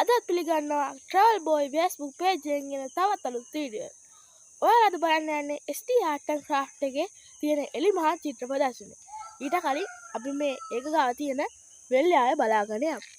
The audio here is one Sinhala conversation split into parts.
අදත් පිළිගන්නවා Travel Boy Facebook page එකෙන් එන තවත් අලුත් වීඩියෝ එකක්. ඔයාලා අද බලන්න යන්නේ ST Art and Craft එකේ තියෙන එලිමහත් චිත්‍ර ප්‍රදර්ශනය. ඊට කලින් අපි මේ ඒක ගාව තියෙන වෙල්යාය බලාගෙන යමු.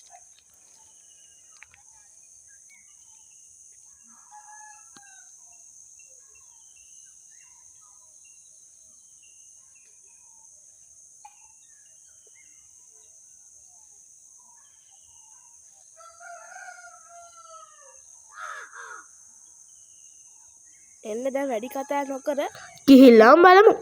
එන්න දැන් වැඩි කතා නොකර ගිහිල්ලාම බලමු.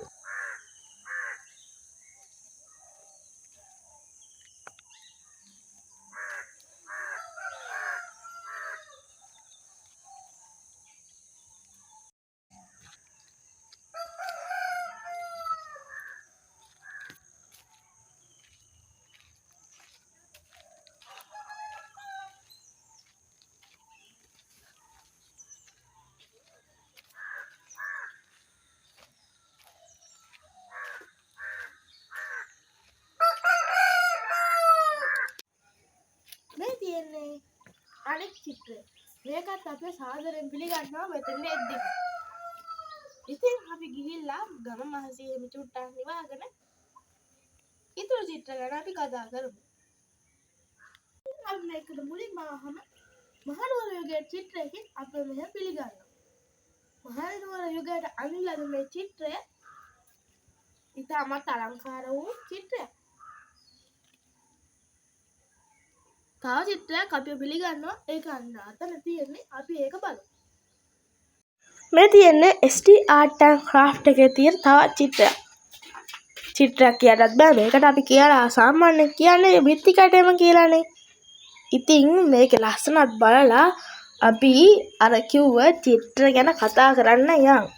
මේ තියෙන්නේ අනෙක් චිත්‍රය. මේකත් අපි සාදරයෙන් පිළිගන්නවා මෙතන එද්දි. ඉතින් අපි ගිහිල්ලා ගම මහසී හිමි චුට්ටක් නිවාගෙන ඊතුරු චිත්‍ර ගැන අපි කතා කරමු. අපි මේකට මුලින්ම ආවම මහනුවර යුගයේ චිත්‍රයකින් අපි මෙහෙම පිළිගන්නවා. මහනුවර යුගයට අනුලද මේ චිත්‍රය ඉතාමත් අලංකාර වූ චිත්‍රයක්. තව චිත්‍රයක් අපි පිළිගන්නවා. ඒක අන්න අතන තියෙන්නේ. අපි ඒක බලමු. මේ තියෙන්නේ ST Art and Craft එකේ තියෙන තවත් චිත්‍රයක්. චිත්‍රයක් කියන්නත් බෑ. මේකට අපි කියලා සාමාන්‍යයෙන් කියන්නේ බිත්ති කැටයම කියලානේ. ඉතින් මේක ලස්සනත් බලලා අපි අර කිව්ව චිත්‍ර ගැන කතා කරන්න යන්.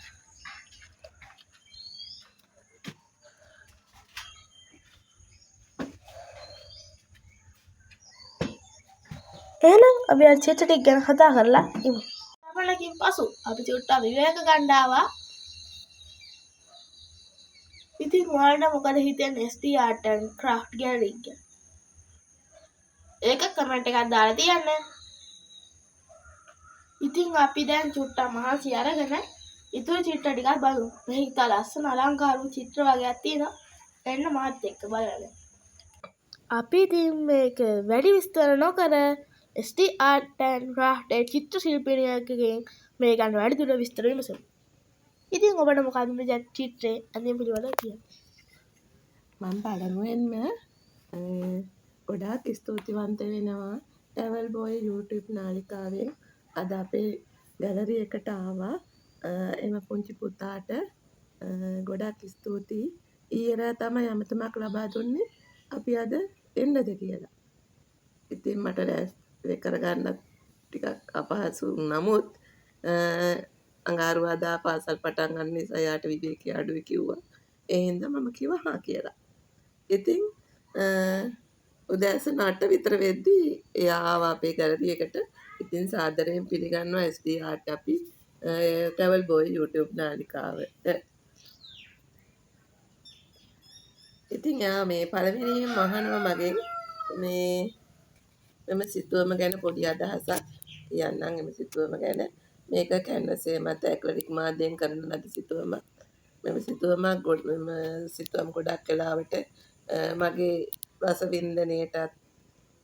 එහෙනම් අපි අර චිත්‍ර ටික ගැන කතා කරලා ඉමු. අපලකින් පසු අපි චුට්ටක් විවේක ගන්න ආවා. ඉතින් ඔයාලට මොකද හිතෙන්නේ ST Art and Craft Gallery ගැන? ඒක කමෙන්ට් එකක් දාලා තියන්න. ඉතින් අපි දැන් චුට්ටක් මහන්සි අරගෙන ඊතුරු චිත්‍ර ටිකක් බලමු. මේ ඉතා ලස්සන අලංකාර වූ චිත්‍ර වගේක් තියෙනවා. එන්න මාත් එක්ක බලන්න. අපි ඉතින් මේක වැඩි විස්තර නොකර ST Art and Craft චිත්‍ර ශිල්පිනියකගෙන් මේ ගැන වැඩිදුර විස්තර විමසමු. ඉතින් ඔබට මොකක්ද මේ චිත්‍රයේ අඳින පිළිවෙල කියන්නේ? මම පළමුවෙන්ම ගොඩාක් ස්තුතිවන්ත වෙනවා Travel Boy YouTube නාලිකාවෙන් අද අපේ ගැලරි එකට ආවා. එම පුංචි පුතාට ගොඩාක් ස්තුතියි. ඊයේ රෑ තමයි අමතමක් ලබා දුන්නේ අපි අද එන්නද කියලා. ඉතින් මට රැස් කරගන්න ටිකක් අපහසු නමුත් අඟහරුවාදා පාසල් පටන් ගන්න නිසා යාට විවේකී අඩුයි කිව්වා. ඒ හින්දා මම කිව්වා හා කියලා. ඉතින් උදෑසන 8 විතර වෙද්දී එයා ආවා අපේ ගැලරි එකට. ඉතින් සාදරයෙන් පිළිගන්නවා ST Art අපි Travel Boy YouTube නාලිකාවට. ඉතින් යා මේ පළවෙනිම අහනවා මගෙන් මෙම සිතුවම ගැන පොඩි අදහසක් කියන්නම්. එම සිතුවම ගැන මේක කැන්වසේ මත ඇක්‍රලික් මාධ්‍යයෙන් කරන ලද සිතුවමක්. මෙම සිතුවම් ගොඩක් වෙලාවට මගේ රසවින්දනයටත්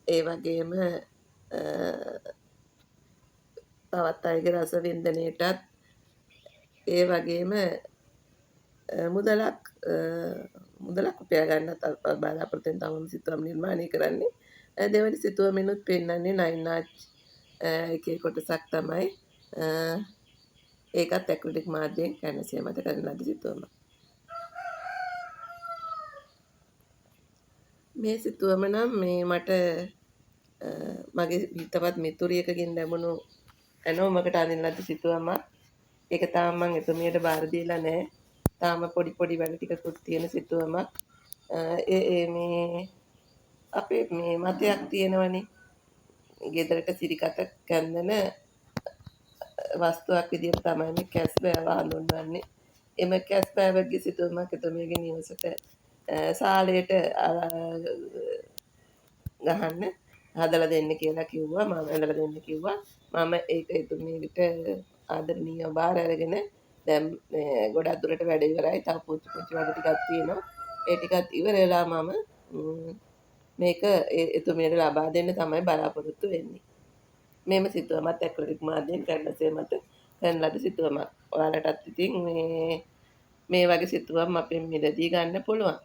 ඒ වගේම තවත් අයගේ රසවින්දනයටත් ඒ වගේම මුදලක් උපයා ගන්නත් බලාපොරොත්තුෙන් තමයි සිතුවම් නිර්මාණය කරන්නේ. දෙවැනි සිතුවමෙනුත් පෙන්වන්නේ නයින් ආර්ට් එකේ කොටසක් තමයි. ඒකත් ඇක්‍රිලික් මාධ්‍යයෙන් කැන්වසේ මත කරන ලද සිතුවමක්. මේ සිතුවම නම් මේ මට මගේ හිතවත් මිතුරියකගෙන් ලැබුණු ඇනෝමකට අඳින ලද සිතුවමක්. ඒක තාම මම එතුමියට බාර දීලා නැහැ. තාම පොඩි වැඩ ටිකකුත් තියෙන සිතුවමක්. මේ අපේ මේ මතයක් තියෙනවනේ. ගෙදරට සිරිකත කැන්දන වස්තුවක් විදිහට තමයි මේ කැස්බෑව හඳුන්වන්නේ. එම කැස්බෑවගේ සිතුවමක් එතුමියගේ නිවසට සාලයට ගහන්න හදලා දෙන්න කියලා කිව්වා. මම ඇඳලා දෙන්න කිව්වා. මම ඒක එතුමියට ආදරණීයව බාර අරගෙන දැන් ගොඩක් දුරට වැඩ ඉවරයි. තව පුංචි පුංචි වැඩ ටිකක් තියෙනවා. ඒ ටිකත් ඉවර වෙලා මම මේක එතුමියට ලබා දෙන්න තමයි බලාපොරොත්තු වෙන්නේ. මේම සිතුවමත් ඇක්‍රලික් මාධ්‍යයෙන් කරන සේමත කරන ලද සිතුවමක්. ඔයාලටත් ඉතින් මේ වගේ සිතුවම් අපෙන් මිලදී ගන්න පුළුවන්.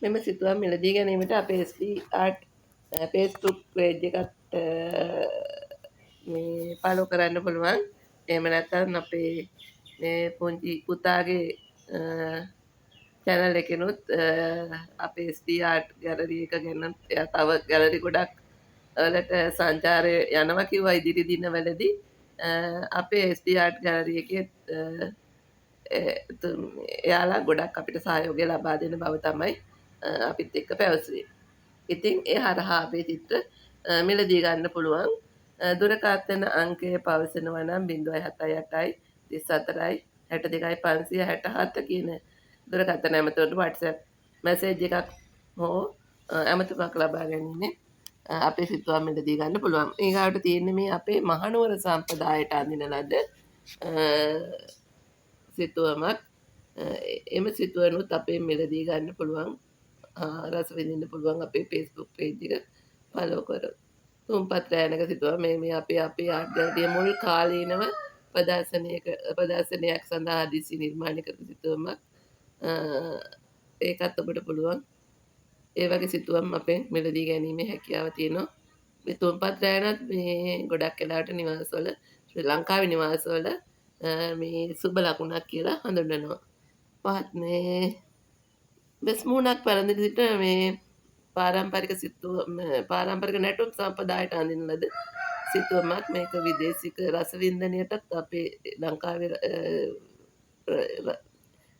මෙම සිතුවම් මිලදී ගැනීමට අපේ SD Art Facebook page එකත් මේ ෆලෝ කරන්න පුළුවන්. එහෙම නැත්නම් අපේ මේ පුංචි පුතාගේ channel එකෙනුත් අපේ SD Art gallery එක ගැන තව gallery ගොඩක් වලට සංචාරය යනවා කිව්වා ඉදිරි දිනවලදී. අපේ SD Art gallery එකේ එයාලා ගොඩක් අපිට සහයෝගය ලබා දෙන බව තමයි අපිත් එක්ක පැවසුවේ. ඉතින් ඒ හරහා අපේ චිත්‍ර මිලදී ගන්න පුළුවන්. දුරකථන අංකය පවසනවා නම් 078යි 34යි 62යි 567 කියන දුරකථන ඇමතුමට WhatsApp මැසේජ් එකක් හෝ ඇමතුමක් ලබා ගැනීම අපේ සිතුවම් මිලදී ගන්න පුළුවන්. ඊගාවට තියෙන්නේ මේ අපේ මහනුවර සම්ප්‍රදායට අඳින ලද සිතුවමක්. එම සිතුවනුත් අපේ මිලදී ගන්න පුළුවන්. රස විඳින්න පුළුවන් අපේ Facebook page එක follow කරොත්. තුම්පත් රෑනක සිතුවම මේ අපේ ආර්ට් ගැලරිය මුල් කාලීනව ප්‍රදර්ශනයක් සඳහා හදිසි නිර්මාණය කරපු සිතුවමක්. ඒකත් ඔබට පුළුවන්. ඒ වගේ සිතුවම් අපෙන් මිලදී ගැනීමේ හැකියාව තියෙනවා. මේ තුම්පත් රෑනත් මේ ගොඩක් වෙලාවට නිවාසවල ශ්‍රී ලංකාවේ නිවාසවල මේ සුබ ලකුණක් කියලා හඳුන්වනවා. පහත් මේ බෙස්මුණක් පැළඳ සිට මේ පාරම්පරික නැටුම් සම්ප්‍රදායට අඳින ලද සිතුවමක්. මේක විදේශික රසවින්දනයටත් අපේ ලංකාවේ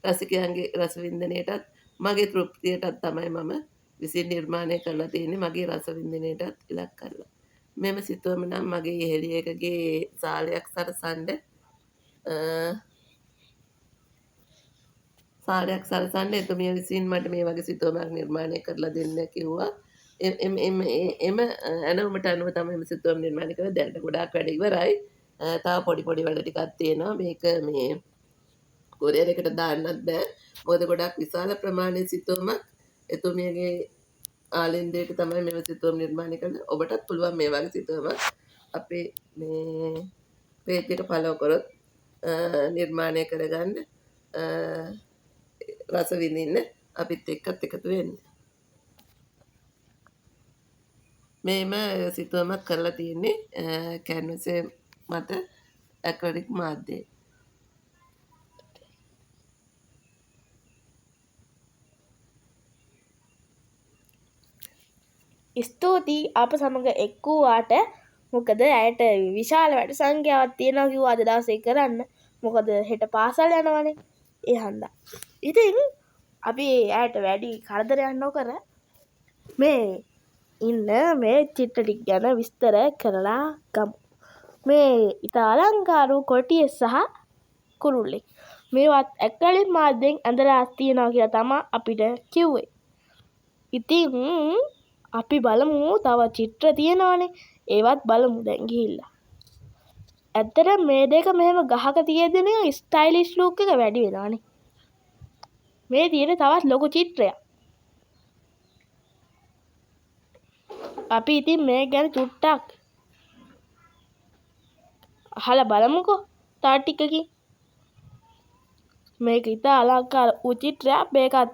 රසිකයන්ගේ රසවින්දනයටත් මගේ තෘප්තියටත් තමයි මම විසින් නිර්මාණය කරලා තියෙන්නේ. මගේ රසවින්දනයටත් ඉලක්ක කරලා. මෙම සිතුවම නම් මගේ යෙහෙළියකගේ සාලයක් සරසන්න එතුමිය විසින් මට මේ වගේ සිතුවමක් නිර්මාණය කරලා දෙන්න කිව්වා. එම ඇනවුමට අනුව තමයි මේ සිතුවම නිර්මාණය කරලා දැනට ගොඩාක් වැඩ ඉවරයි. තව පොඩි වැඩ ටිකක් තියෙනවා. මේක මේ කොරියර් එකට දාන්නත් බෑ. මොකද ගොඩක් විශාල ප්‍රමාණයේ සිතුවමක් එතුමියගේ ආලින්දයට තමයි මේ සිතුවම නිර්මාණය කරන්නේ. ඔබටත් පුළුවන් මේ වගේ සිතුවමක් අපේ මේ page එක follow කරොත් නිර්මාණය කරගන්න. රස විඳින්න අපිත් එක්කත් එකතු වෙන්න. මේම සිතුවමක් කරලා තියෙන්නේ කැන්වස් මත ඇක්‍රලික් මාධ්‍යයෙන්. ස්තුතියි අප සමග එක් වූවාට. මොකද ඇයට විශාල වැඩ සංඛ්‍යාවක් තියෙනවා කිව්වා අද දවසේ කරන්න. මොකද හෙට පාසල් යනවනේ. ඒ හන්දා. ඉතින් අපි ඇයට වැඩි කරදරයක් නොකර මේ ඉන්න මේ චිත්‍ර ටික ගැන විස්තර කරලා ගමු. මේ ඉතා අලංකාර වූ කොටිය සහ කුරුල්ලෙක්. මේවත් ඇක්‍රලික් මාධ්‍යයෙන් ඇඳලා තියෙනවා කියලා තමයි අපිට කිව්වේ. ඉතින් අපි බලමු තව චිත්‍ර තියෙනවානේ. ඒවත් බලමු දැන් ගිහිල්ලා. ඇත්තට මේ දෙක මෙහෙම ගහක තියෙද්දී ස්ටයිලිෂ් ලුක් එක වැඩි වෙනවානේ. මේ තියෙන තවත් ලොකු චිත්‍රයක්. අපි ඉතින් මේ ගැන චුට්ටක් අහලා බලමුකෝ තා ටිකකින්. මේක ඉතා අලංකාර වූ චිත්‍රයක්. මේකත්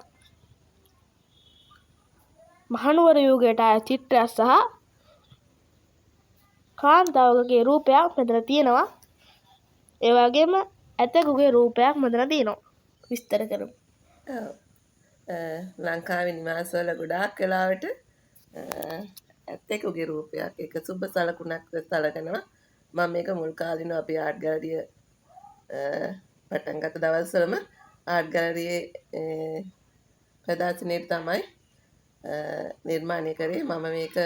මහනුවර යුගයට ආය චිත්‍රයක් සහ කාන්තාවකගේ රූපයක් මෙතන තියෙනවා. ඒ වගේම ඇතෙකුගේ රූපයක් මෙතන තියෙනවා. විස්තර කරමු. ලංකාවේ නිවාසවල ගොඩාක් වෙලාවට ඇත්තෙකුගේ රූපයක් ඒක සුබ සලකුණක් සලකනවා. මම මේක මුල් කාලිනව අපේ ආර්ට් ගැලරිය පටන් ගත්ත දවස්වලම ආර්ට් ගැලරියේ ප්‍රදර්ශනයට තමයි නිර්මාණය කරේ. මම මේක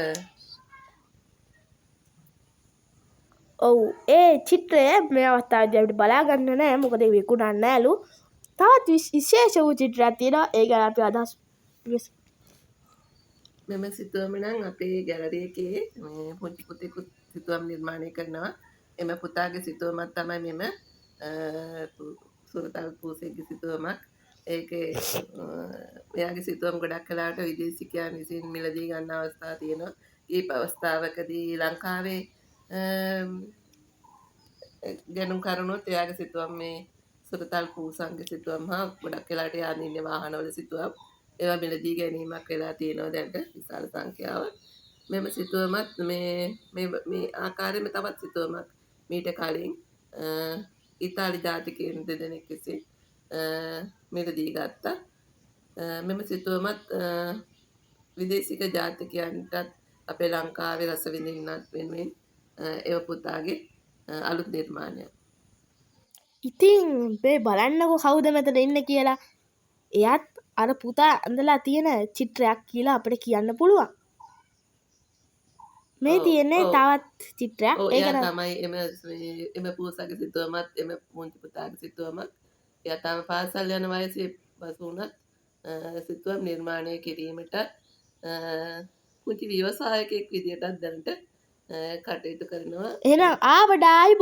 ඔව් ඒ චිත්‍රය මේ අවස්ථාවේදී අපිට බලා ගන්න නෑ මොකද ඒක විකුණන්නේ නෑලු. තවත් විශේෂ වූ චිත්‍රයක් තියෙනවා. ඒ ගැන අපි අදහස් මෙම සිතුවම නම් අපේ ගැලරි එකේ මේ පුංචි පුතෙකුත් සිතුවම් නිර්මාණය කරනවා. එම පුතාගේ සිතුවමක් තමයි මෙම සුරතල් පූසෙක්ගේ සිතුවමක්. ඒකේ එයාගේ සිතුවම් ගොඩක් කලාවට විදේශිකයන් විසින් මිලදී ගන්න අවස්ථා තියෙනවා. ඒ අවස්ථාවකදී ලංකාවේ ගැනුම් කරුණොත් එයාගේ සිතුවම් මේ සුරතල් පූසන්ගේ සිතුවම් හා ගොඩක් වෙලාට යාන් ඉන්නේ වාහනවල සිතුවම් ඒවා මිලදී ගැනීමක් වෙලා තියෙනවා දැන්ට විශාල සංඛ්‍යාවක්. මෙම සිතුවමත් මේ ආකාරයෙන්ම තවත් සිතුවමක් මීට කලින් ඉතාලි ජාතිකයන් දෙදෙනෙක් විසින් මිලදී ගත්තා. මෙම සිතුවමත් විදේශික ජාතිකයන්ටත් අපේ ලංකාවේ රස විඳින්නත් වෙනුවෙන් ඒව පුතාගේ අලුත් නිර්මාණයක්. ඉතින් මේ බලන්නකෝ කවුද මෙතන ඉන්නේ කියලා. එයත් අර පුතා ඇඳලා තියෙන චිත්‍රයක් කියලා අපිට කියන්න පුළුවන්. මේ තියෙන්නේ තවත් චිත්‍රයක්. ඒක තමයි එම පූසාගේ සිතුවමත් එම පුංචි පුතාගේ සිතුවමත්. එයා තාම පාසල් යන වයසේ පසු වුණත් සිතුවම් නිර්මාණය කිරීමට පුංචි ව්‍යවසායකයෙක් විදියටත් දැනට කටයුතු කරනවා. එහෙනම් ආවඩායි